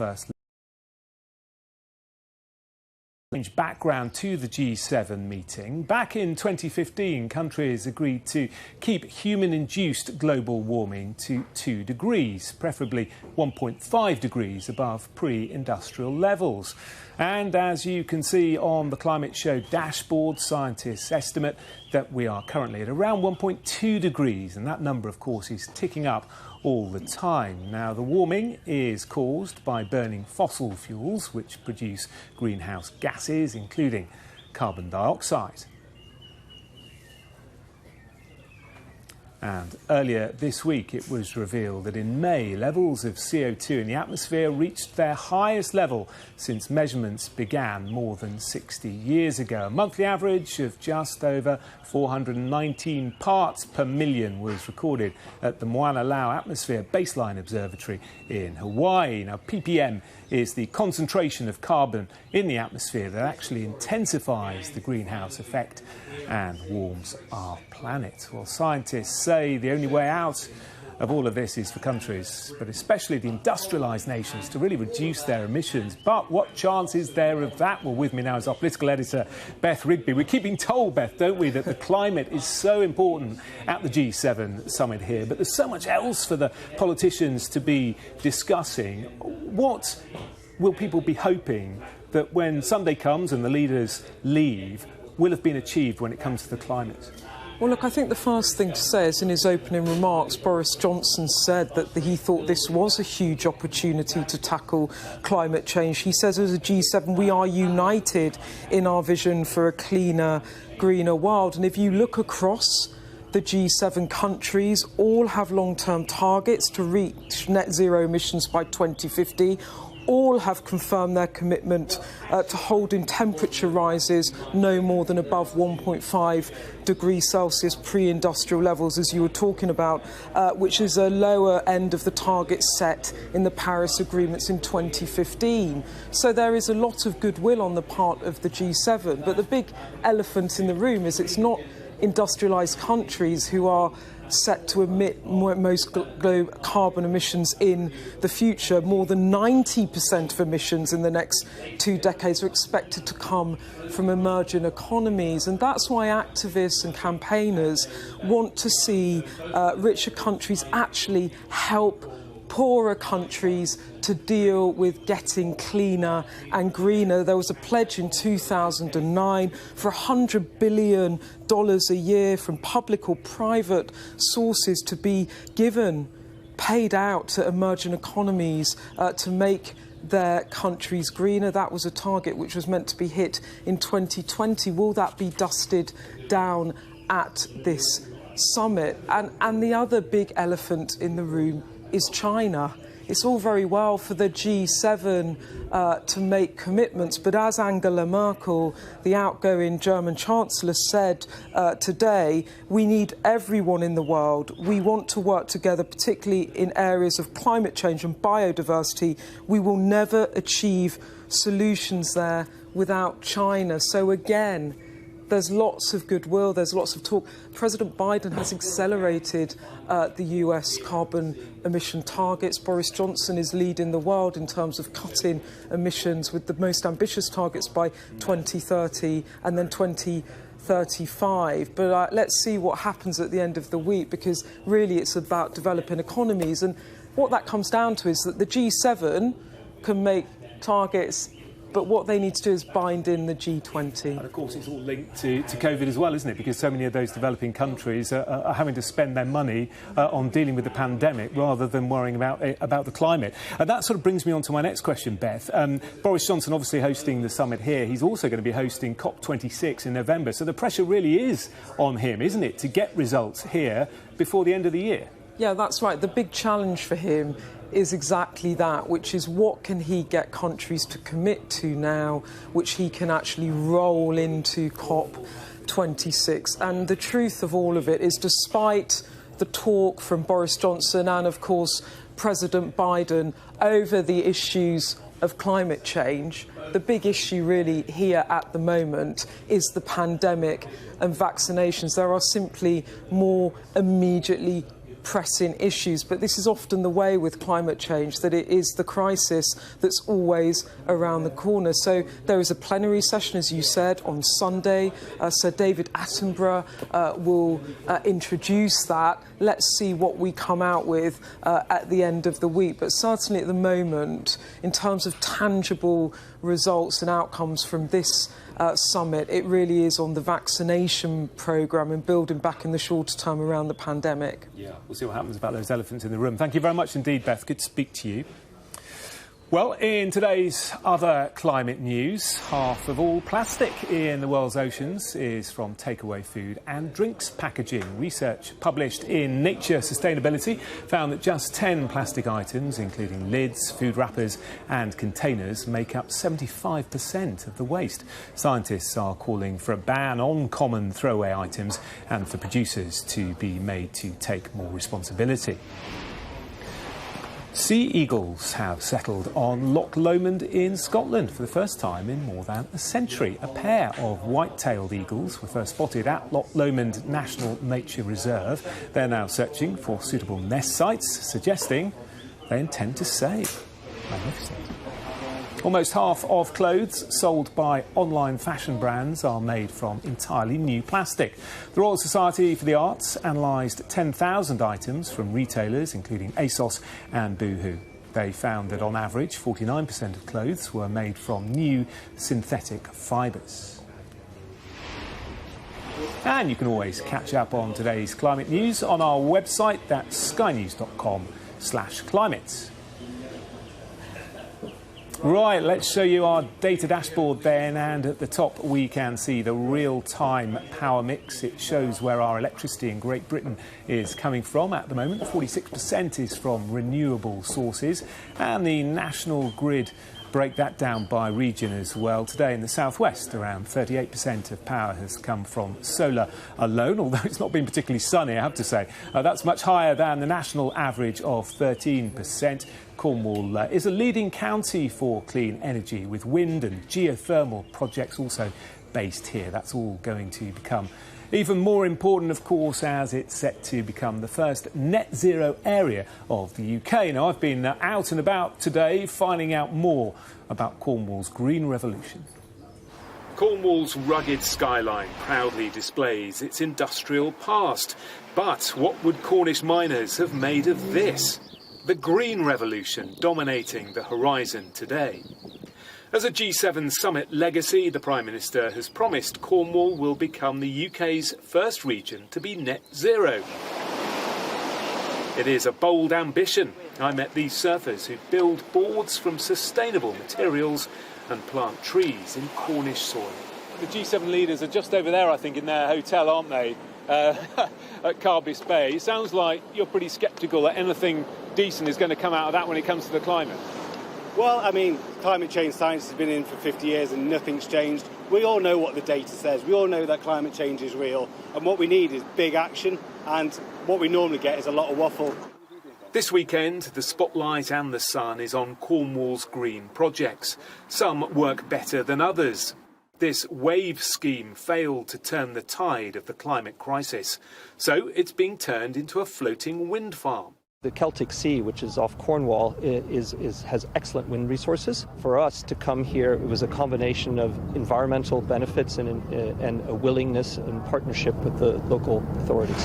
first background to the G7 meeting. Back in 2015, countries agreed to keep human-induced global warming to 2 degrees, preferably 1.5 degrees above pre-industrial levels. And as you can see on the Climate Show dashboard, scientists estimate that we are currently at around 1.2 degrees, and that number, of course, is ticking up all the time. Now, the warming is caused by burning fossil fuels, which produce greenhouse gases, including carbon dioxide. And earlier this week, it was revealed that in May, levels of CO2 in the atmosphere reached their highest level since measurements began more than 60 years ago. A monthly average of just over 419 parts per million was recorded at the Mauna Loa Atmosphere Baseline Observatory in Hawaii. Now, ppm is the concentration of carbon in the atmosphere that actually intensifies the greenhouse effect and warms our planet. Well, scientists say the only way out of all of this is for countries, but especially the industrialised nations, to really reduce their emissions. But what chance is there of that? Well, with me now is our political editor, Beth Rigby. We're keeping told, Beth, don't we, that the climate is so important at the G7 summit here, but there's so much else for the politicians to be discussing. What will people be hoping that when Sunday comes and the leaders leave will have been achieved when it comes to the climate? Well, look, I think the first thing to say is in his opening remarks, Boris Johnson said that he thought this was a huge opportunity to tackle climate change. He says as a G7, we are united in our vision for a cleaner, greener world. And if you look across the G7 countries, all have long-term targets to reach net zero emissions by 2050. All have confirmed their commitment to holding temperature rises no more than above 1.5 degrees Celsius pre-industrial levels, as you were talking about, which is a lower end of the target set in the Paris agreements in 2015. So there is a lot of goodwill on the part of the G7. But the big elephant in the room is it's not industrialised countries who are set to emit most carbon emissions in the future. More than 90% of emissions in the next 2 decades are expected to come from emerging economies. And that's why activists and campaigners want to see richer countries actually help poorer countries to deal with getting cleaner and greener. There was a pledge in 2009 for $100 billion a year from public or private sources to be paid out to emerging economies to make their countries greener. That was a target which was meant to be hit in 2020. Will that be dusted down at this summit? And the other big elephant in the room is China. It's all very well for the G7 to make commitments, but as Angela Merkel, the outgoing German Chancellor, said today, we need everyone in the world. We want to work together, particularly in areas of climate change and biodiversity. We will never achieve solutions there without China. So again, there's lots of goodwill, there's lots of talk. President Biden has accelerated the US carbon emission targets. Boris Johnson is leading the world in terms of cutting emissions with the most ambitious targets by 2030 and then 2035. But let's see what happens at the end of the week, because really it's about developing economies. And what that comes down to is that the G7 can make targets, but what they need to do is bind in the G20. And of course, it's all linked to COVID as well, isn't it? Because so many of those developing countries are having to spend their money on dealing with the pandemic rather than worrying about the climate. And that sort of brings me on to my next question, Beth. Boris Johnson obviously hosting the summit here. He's also going to be hosting COP26 in November. So the pressure really is on him, isn't it, to get results here before the end of the year? Yeah, that's right. The big challenge for him is exactly that, which is what can he get countries to commit to now, which he can actually roll into COP26. And the truth of all of it is, despite the talk from Boris Johnson and, of course, President Biden over the issues of climate change, the big issue really here at the moment is the pandemic and vaccinations. There are simply more immediately pressing issues. But this is often the way with climate change, that it is the crisis that's always around the corner. So there is a plenary session, as you said, on Sunday. Sir David Attenborough will introduce that. Let's see what we come out with at the end of the week. But certainly at the moment, in terms of tangible results and outcomes from this summit, it really is on the vaccination programme and building back in the shorter term around the pandemic. Yeah, we'll see what happens about those elephants in the room. Thank you very much indeed, Beth. Good to speak to you. Well, in today's other climate news, half of all plastic in the world's oceans is from takeaway food and drinks packaging. Research published in Nature Sustainability found that just 10 plastic items, including lids, food wrappers and containers, make up 75% of the waste. Scientists are calling for a ban on common throwaway items and for producers to be made to take more responsibility. Sea eagles have settled on Loch Lomond in Scotland for the first time in more than a century. A pair of white-tailed eagles were first spotted at Loch Lomond National Nature Reserve. They're now searching for suitable nest sites, suggesting they intend to save. Magnificent. Almost half of clothes sold by online fashion brands are made from entirely new plastic. The Royal Society for the Arts analysed 10,000 items from retailers, including ASOS and Boohoo. They found that on average, 49% of clothes were made from new synthetic fibres. And you can always catch up on today's climate news on our website, that's skynews.com/climate. Right, let's show you our data dashboard then, and at the top we can see the real-time power mix. It shows where our electricity in Great Britain is coming from at the moment. 46% is from renewable sources, and the national grid break that down by region as well. Today in the southwest, around 38% of power has come from solar alone, although it's not been particularly sunny, I have to say. That's much higher than the national average of 13%. Cornwall is a leading county for clean energy, with wind and geothermal projects also based here. That's all going to become even more important, of course, as it's set to become the first net zero area of the UK. Now, I've been out and about today finding out more about Cornwall's green revolution. Cornwall's rugged skyline proudly displays its industrial past. But what would Cornish miners have made of this? The green revolution dominating the horizon today. As a G7 summit legacy, the Prime Minister has promised Cornwall will become the UK's first region to be net zero. It is a bold ambition. I met these surfers who build boards from sustainable materials and plant trees in Cornish soil. The G7 leaders are just over there, I think, in their hotel, aren't they? At Carbis Bay. It sounds like you're pretty sceptical that anything decent is going to come out of that when it comes to the climate. Well, I mean, climate change science has been in for 50 years and nothing's changed. We all know what the data says. We all know that climate change is real. And what we need is big action. And what we normally get is a lot of waffle. This weekend, the spotlight and the sun is on Cornwall's green projects. Some work better than others. This wave scheme failed to turn the tide of the climate crisis. So it's being turned into a floating wind farm. The Celtic Sea, which is off Cornwall, has excellent wind resources. For us to come here, it was a combination of environmental benefits and a willingness and partnership with the local authorities.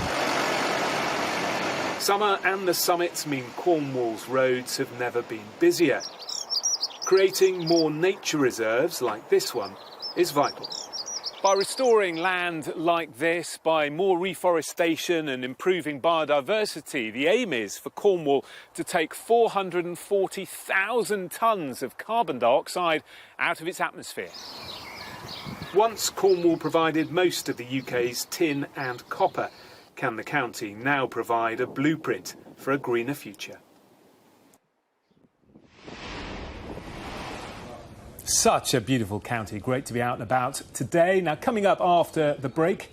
Summer and the summits mean Cornwall's roads have never been busier. Creating more nature reserves like this one is vital. By restoring land like this, by more reforestation and improving biodiversity, the aim is for Cornwall to take 440,000 tonnes of carbon dioxide out of its atmosphere. Once Cornwall provided most of the UK's tin and copper, can the county now provide a blueprint for a greener future? Such a beautiful county. Great to be out and about today. Now, coming up after the break,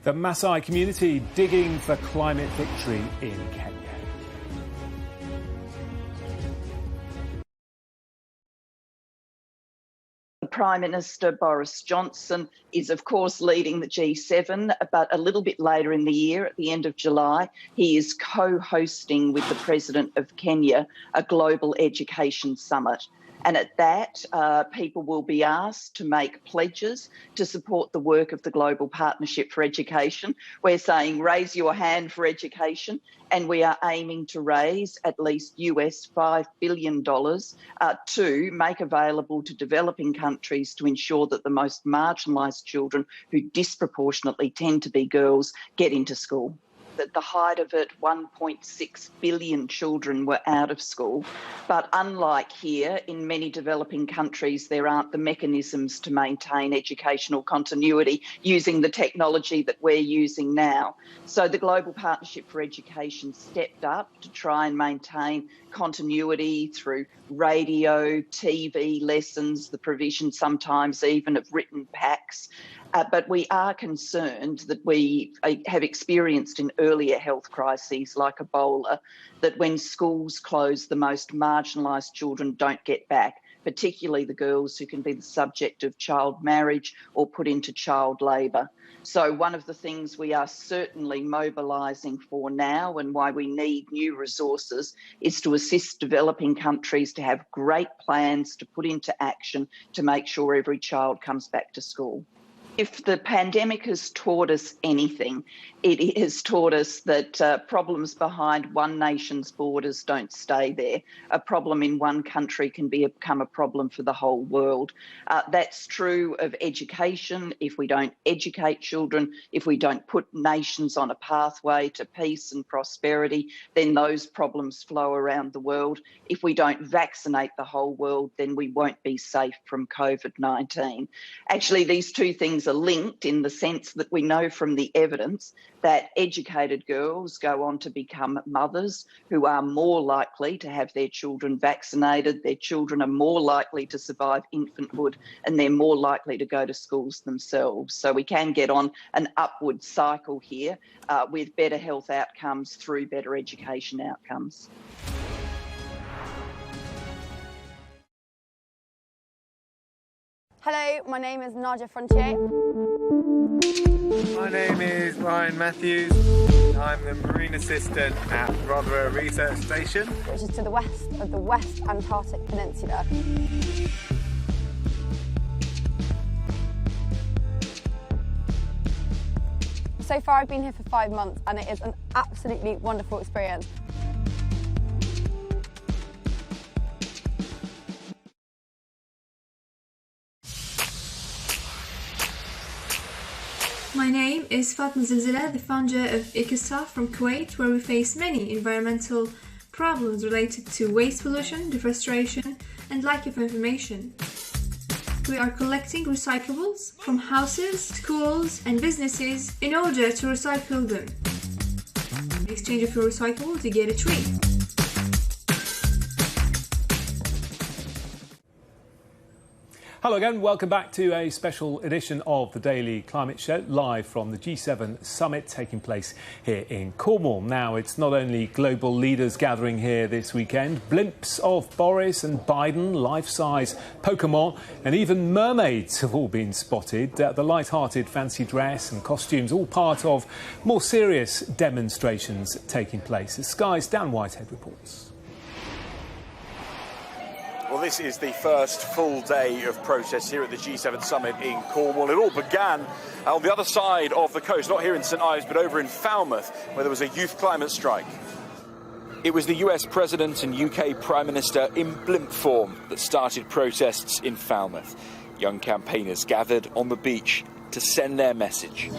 the Maasai community digging for climate victory in Kenya. Prime Minister Boris Johnson is, of course, leading the G7, but a little bit later in the year, at the end of July, he is co-hosting with the President of Kenya a global education summit. And at that, people will be asked to make pledges to support the work of the Global Partnership for Education. We're saying raise your hand for education, and we are aiming to raise at least US $5 billion to make available to developing countries to ensure that the most marginalised children, who disproportionately tend to be girls, get into school. At the height of it, 1.6 billion children were out of school. But unlike here, in many developing countries, there aren't the mechanisms to maintain educational continuity using the technology that we're using now. So the Global Partnership for Education stepped up to try and maintain continuity through radio, TV lessons, the provision sometimes even of written packs. But we are concerned that we have experienced in earlier health crises like Ebola, that when schools close, the most marginalised children don't get back, particularly the girls who can be the subject of child marriage or put into child labour. So one of the things we are certainly mobilising for now, and why we need new resources, is to assist developing countries to have great plans to put into action to make sure every child comes back to school. If the pandemic has taught us anything, it has taught us that problems behind one nation's borders don't stay there. A problem in one country can become a problem for the whole world. That's true of education. If we don't educate children, if we don't put nations on a pathway to peace and prosperity, then those problems flow around the world. If we don't vaccinate the whole world, then we won't be safe from COVID-19. Actually, these two things are linked in the sense that we know from the evidence that educated girls go on to become mothers who are more likely to have their children vaccinated, their children are more likely to survive infanthood, and they're more likely to go to schools themselves. So we can get on an upward cycle here with better health outcomes through better education outcomes. Hello, my name is Nadia Frontier. My name is Ryan Matthews. I'm the Marine Assistant at Rotherham Research Station, Which is to the west of the West Antarctic Peninsula. So far I've been here for 5 months and it is an absolutely wonderful experience. My name is Fatma Zilzila, the founder of Ecostar from Kuwait, where we face many environmental problems related to waste pollution, deforestation, and lack of information. We are collecting recyclables from houses, schools, and businesses in order to recycle them. In exchange of your recyclables, you get a tree. Hello again, welcome back to a special edition of the Daily Climate Show, live from the G7 summit taking place here in Cornwall. Now, it's not only global leaders gathering here this weekend, blimps of Boris and Biden, life-size Pokemon, and even mermaids have all been spotted. The light-hearted fancy dress and costumes, all part of more serious demonstrations taking place. As Sky's Dan Whitehead reports. Well, this is the first full day of protests here at the G7 summit in Cornwall. It all began on the other side of the coast, not here in St Ives, but over in Falmouth, where there was a youth climate strike. It was the US President and UK Prime Minister in blimp form that started protests in Falmouth. Young campaigners gathered on the beach to send their message.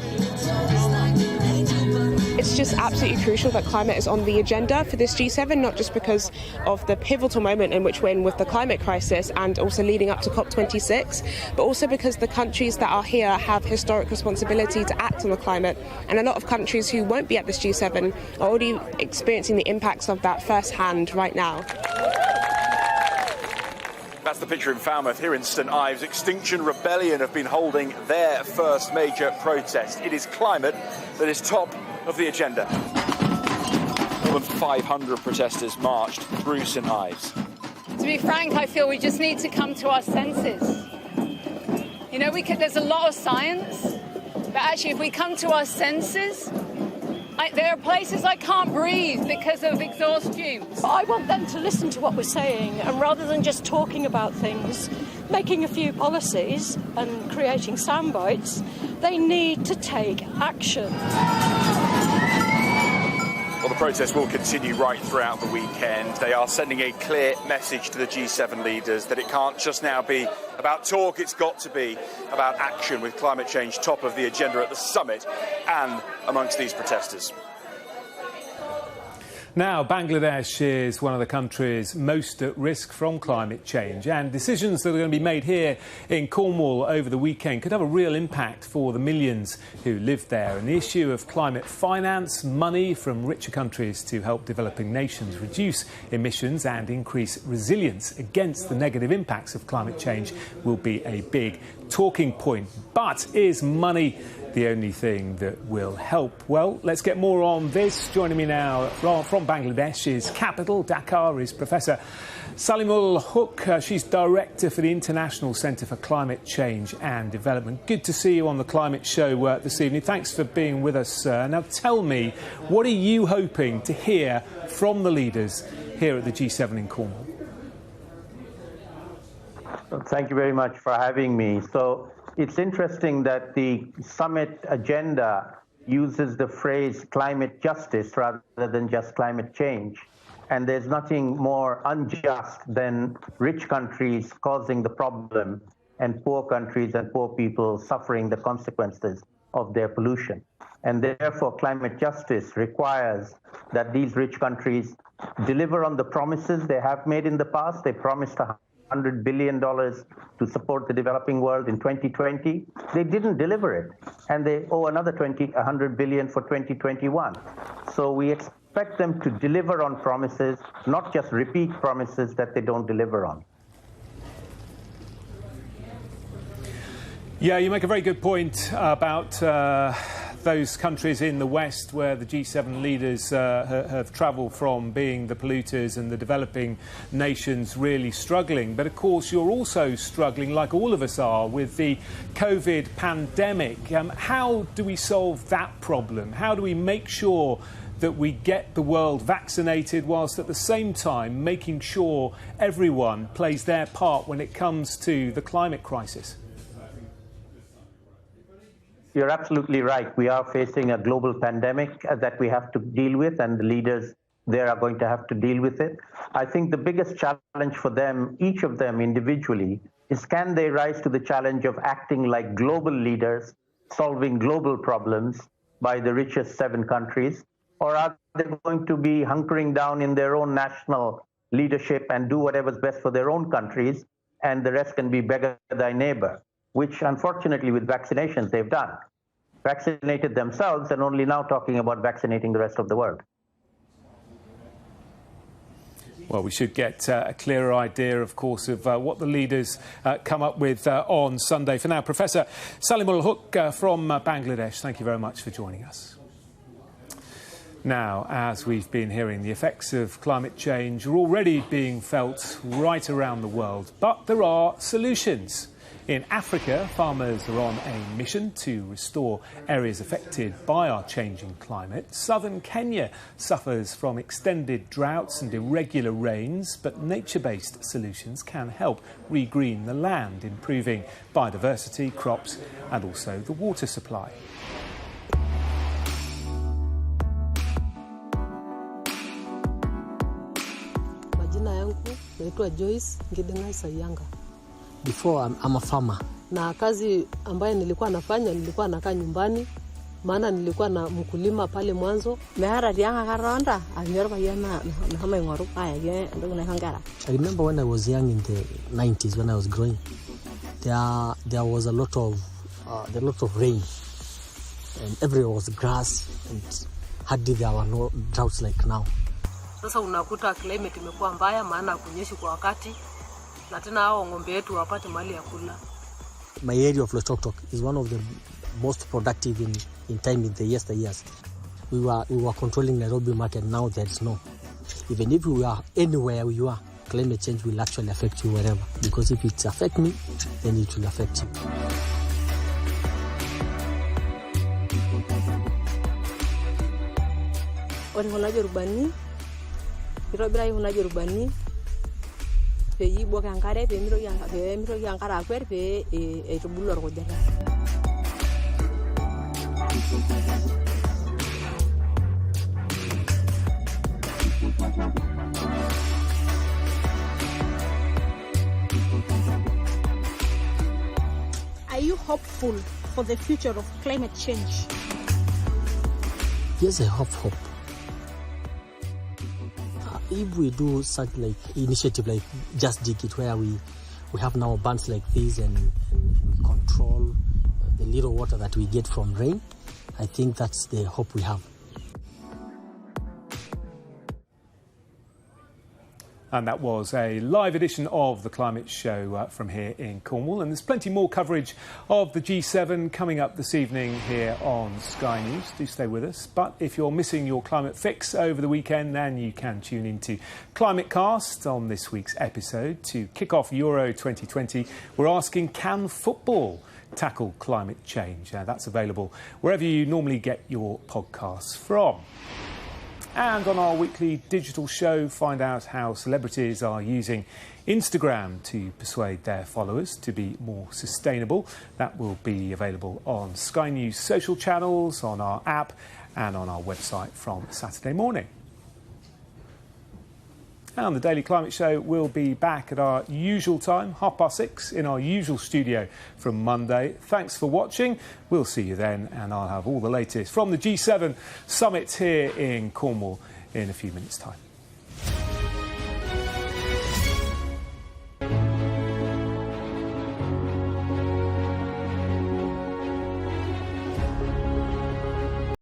It's just absolutely crucial that climate is on the agenda for this G7, not just because of the pivotal moment in which we're in with the climate crisis and also leading up to COP26, but also because the countries that are here have historic responsibility to act on the climate. And a lot of countries who won't be at this G7 are already experiencing the impacts of that firsthand right now. That's the picture in Falmouth. Here in St Ives, Extinction Rebellion have been holding their first major protest. It is climate that is top of the agenda. More than 500 protesters marched through St Ives. To be frank, I feel we just need to come to our senses. You know, there's a lot of science, but actually if we come to our senses, there are places I can't breathe because of exhaust fumes. I want them to listen to what we're saying, and rather than just talking about things, making a few policies and creating sound bites, they need to take action. Well, the protest will continue right throughout the weekend. They are sending a clear message to the G7 leaders that it can't just now be about talk, it's got to be about action, with climate change top of the agenda at the summit and amongst these protesters. Now, Bangladesh is one of the countries most at risk from climate change, and decisions that are going to be made here in Cornwall over the weekend could have a real impact for the millions who live there. And the issue of climate finance, money from richer countries to help developing nations reduce emissions and increase resilience against the negative impacts of climate change will be a big talking point. But is money the only thing that will help? Well, let's get more on this. Joining me now from Bangladesh's capital, Dhaka, is Professor Salimul Huq. She's Director for the International Centre for Climate Change and Development. Good to see you on the Climate Show this evening. Thanks for being with us, sir. Now tell me, what are you hoping to hear from the leaders here at the G7 in Cornwall? Thank you very much for having me. So it's interesting that the summit agenda uses the phrase climate justice rather than just climate change. And there's nothing more unjust than rich countries causing the problem and poor countries and poor people suffering the consequences of their pollution. And therefore, climate justice requires that these rich countries deliver on the promises they have made in the past. They promised $100 billion to support the developing world in 2020. They didn't deliver it, and they owe another $100 billion for 2021. So we expect them to deliver on promises, not just repeat promises that they don't deliver on. Yeah, you make a very good point about those countries in the West where the G7 leaders have travelled from being the polluters and the developing nations really struggling. But of course, you're also struggling, like all of us are, with the COVID pandemic. How do we solve that problem? How do we make sure that we get the world vaccinated whilst at the same time making sure everyone plays their part when it comes to the climate crisis? You're absolutely right. We are facing a global pandemic that we have to deal with, and the leaders there are going to have to deal with it. I think the biggest challenge for them, each of them individually, is can they rise to the challenge of acting like global leaders, solving global problems by the richest 7 countries, or are they going to be hunkering down in their own national leadership and do whatever's best for their own countries, and the rest can be beggar thy neighbor, which unfortunately with vaccinations they've done. Vaccinated themselves and only now talking about vaccinating the rest of the world. Well, we should get a clearer idea, of course, of what the leaders come up with on Sunday. For now, Professor Salimul Huq from Bangladesh, thank you very much for joining us. Now, as we've been hearing, the effects of climate change are already being felt right around the world, but there are solutions. In Africa, farmers are on a mission to restore areas affected by our changing climate. Southern Kenya suffers from extended droughts and irregular rains, but nature-based solutions can help regreen the land, improving biodiversity, crops and also the water supply. Majina yangu naitwa Joyce Ngidengai Sayanga. Before I'm a farmer. Na kazi ambayo nilikuwa nafanya, nilikuwa nakaa nyumbani, maana nilikuwa na mkulima pale mwanzo. Mehara dianga karonda, anyorba yana na hama ngoru kaya ye ndo na hangara. I remember when I was young in the 90s when I was growing. There was a lot of rain. And everywhere was grass, and hardly there were no droughts like now. Sasa unakuta climate imekuwa mbaya, maana kunyeshi kwa wakati. Na tena hao ng'ombe wetu wapate mali ya kula. My area of Loitoktok is one of the most productive in time in the yesteryears. We were controlling Nairobi market, now there is no. Even if we are anywhere you are, climate change will actually affect you wherever. Because if it affects me, then it will affect you. Ore kuna jorubani, itobiraki kuna jorubani peyie ibok enkare pee mitoki enkare akwet pee eitubulu orkujita. Are you hopeful for the future of climate change? Yes, I hope. If we do such like initiative like Just Dig It, where we have now bands like this and we control the little water that we get from rain, I think that's the hope we have. And that was a live edition of the Climate Show from here in Cornwall. And there's plenty more coverage of the G7 coming up this evening here on Sky News. Do stay with us. But if you're missing your climate fix over the weekend, then you can tune into Climate Cast on this week's episode. To kick off Euro 2020, we're asking, can football tackle climate change? That's available wherever you normally get your podcasts from. And on our weekly digital show, find out how celebrities are using Instagram to persuade their followers to be more sustainable. That will be available on Sky News social channels, on our app and on our website from Saturday morning. And the Daily Climate Show will be back at our usual time, 6:30, in our usual studio from Monday. Thanks for watching. We'll see you then, and I'll have all the latest from the G7 summit here in Cornwall in a few minutes' time.